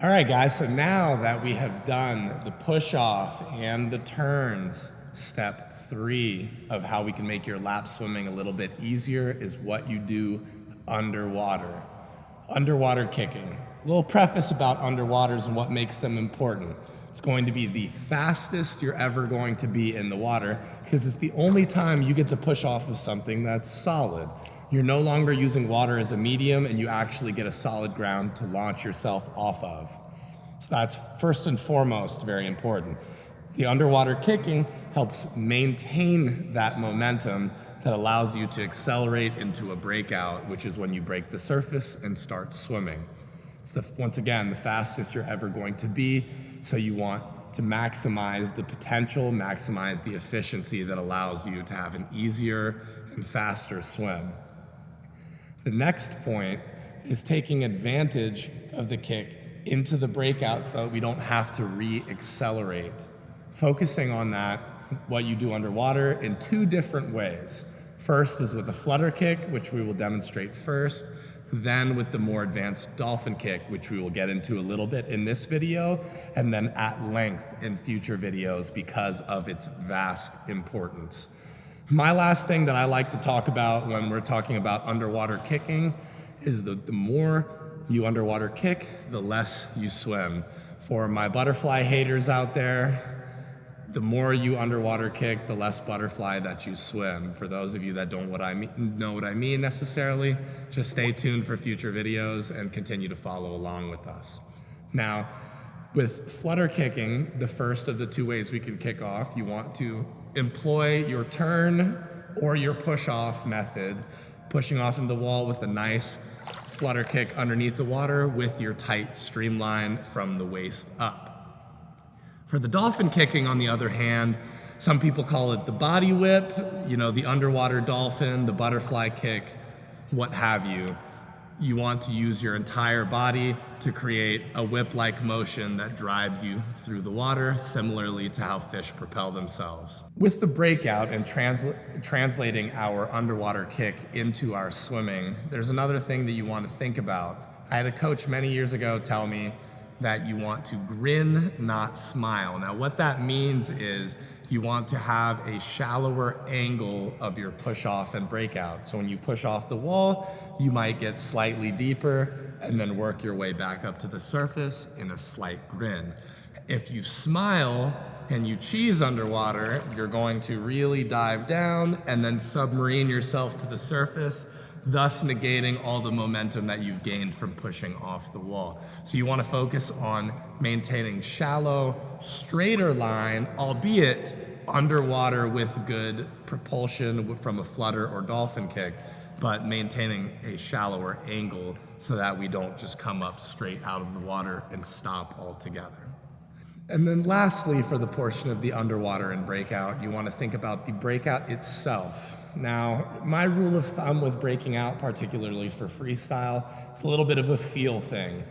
All right, guys, so now that we have done the push-off and the turns, step 3 of how we can make your lap swimming a little bit easier is what you do underwater. Underwater kicking. A little preface about underwaters and what makes them important. It's going to be the fastest you're ever going to be in the water because it's the only time you get to push off of something that's solid. You're no longer using water as a medium and you actually get a solid ground to launch yourself off of. So that's first and foremost very important. The underwater kicking helps maintain that momentum that allows you to accelerate into a breakout, which is when you break the surface and start swimming. It's once again, the fastest you're ever going to be, so you want to maximize the potential, maximize the efficiency that allows you to have an easier and faster swim. The next point is taking advantage of the kick into the breakout so that we don't have to re-accelerate. Focusing on that, what you do underwater in 2 different ways. First is with a flutter kick, which we will demonstrate first, then with the more advanced dolphin kick, which we will get into a little bit in this video, and then at length in future videos because of its vast importance. My last thing that I like to talk about when we're talking about underwater kicking is the more you underwater kick, the less you swim. For my butterfly haters out there, the more you underwater kick, the less butterfly that you swim. For those of you that don't know what I mean necessarily, just stay tuned for future videos and continue to follow along with us. Now, with flutter kicking, the first of the 2 ways we can kick off, you want to employ your turn or your push-off method, pushing off in the wall with a nice flutter kick underneath the water with your tight streamline from the waist up. For the dolphin kicking, on the other hand, some people call it the body whip, the underwater dolphin, the butterfly kick, what have you. You want to use your entire body to create a whip-like motion that drives you through the water, similarly to how fish propel themselves. With the breakout and translating our underwater kick into our swimming, there's another thing that you want to think about. I had a coach many years ago tell me that you want to grin, not smile. Now, what that means is you want to have a shallower angle of your push-off and breakout. So when you push off the wall, you might get slightly deeper and then work your way back up to the surface in a slight grin. If you smile and you cheese underwater, you're going to really dive down and then submarine yourself to the surface, thus negating all the momentum that you've gained from pushing off the wall. So you want to focus on maintaining shallow, straighter line, albeit underwater with good propulsion from a flutter or dolphin kick, but maintaining a shallower angle so that we don't just come up straight out of the water and stop altogether. And then lastly, for the portion of the underwater and breakout, you want to think about the breakout itself. Now, my rule of thumb with breaking out, particularly for freestyle, it's a little bit of a feel thing.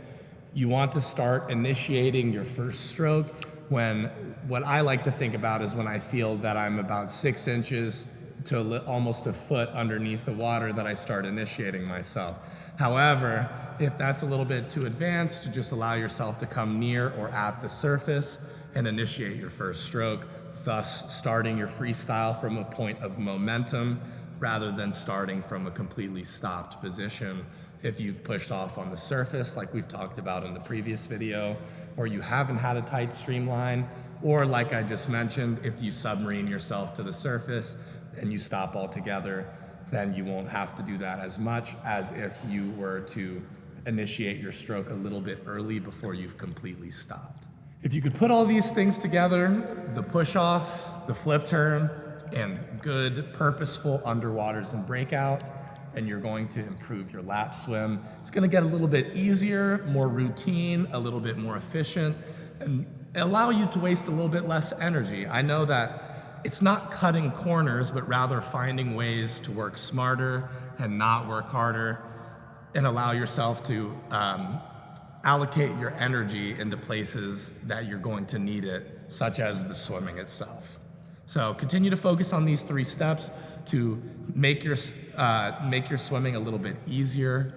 You want to start initiating your first stroke when what I like to think about is when I feel that I'm about 6 inches to almost a foot underneath the water that I start initiating myself. However, if that's a little bit too advanced, just allow yourself to come near or at the surface and initiate your first stroke, thus starting your freestyle from a point of momentum rather than starting from a completely stopped position. If you've pushed off on the surface, like we've talked about in the previous video, or you haven't had a tight streamline, or like I just mentioned, if you submarine yourself to the surface and you stop altogether, then you won't have to do that as much as if you were to initiate your stroke a little bit early before you've completely stopped. If you could put all these things together, the push-off, the flip turn, and good purposeful underwaters and breakout, then you're going to improve your lap swim. It's gonna get a little bit easier, more routine, a little bit more efficient, and allow you to waste a little bit less energy. I know that it's not cutting corners, but rather finding ways to work smarter and not work harder, and allow yourself to allocate your energy into places that you're going to need it, such as the swimming itself. So continue to focus on these 3 steps to make your swimming a little bit easier,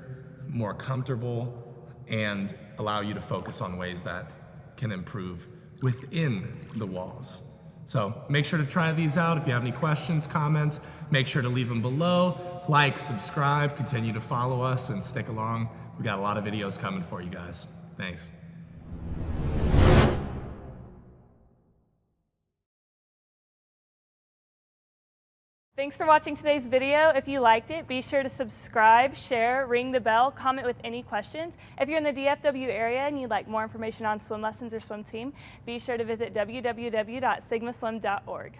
more comfortable, and allow you to focus on ways that can improve within the walls. So make sure to try these out. If you have any questions, comments, make sure to leave them below. Like, subscribe, continue to follow us, and stick along. We got a lot of videos coming for you guys. Thanks. Thanks for watching today's video. If you liked it, be sure to subscribe, share, ring the bell, comment with any questions. If you're in the DFW area and you'd like more information on swim lessons or swim team, be sure to visit www.sigmaswim.org.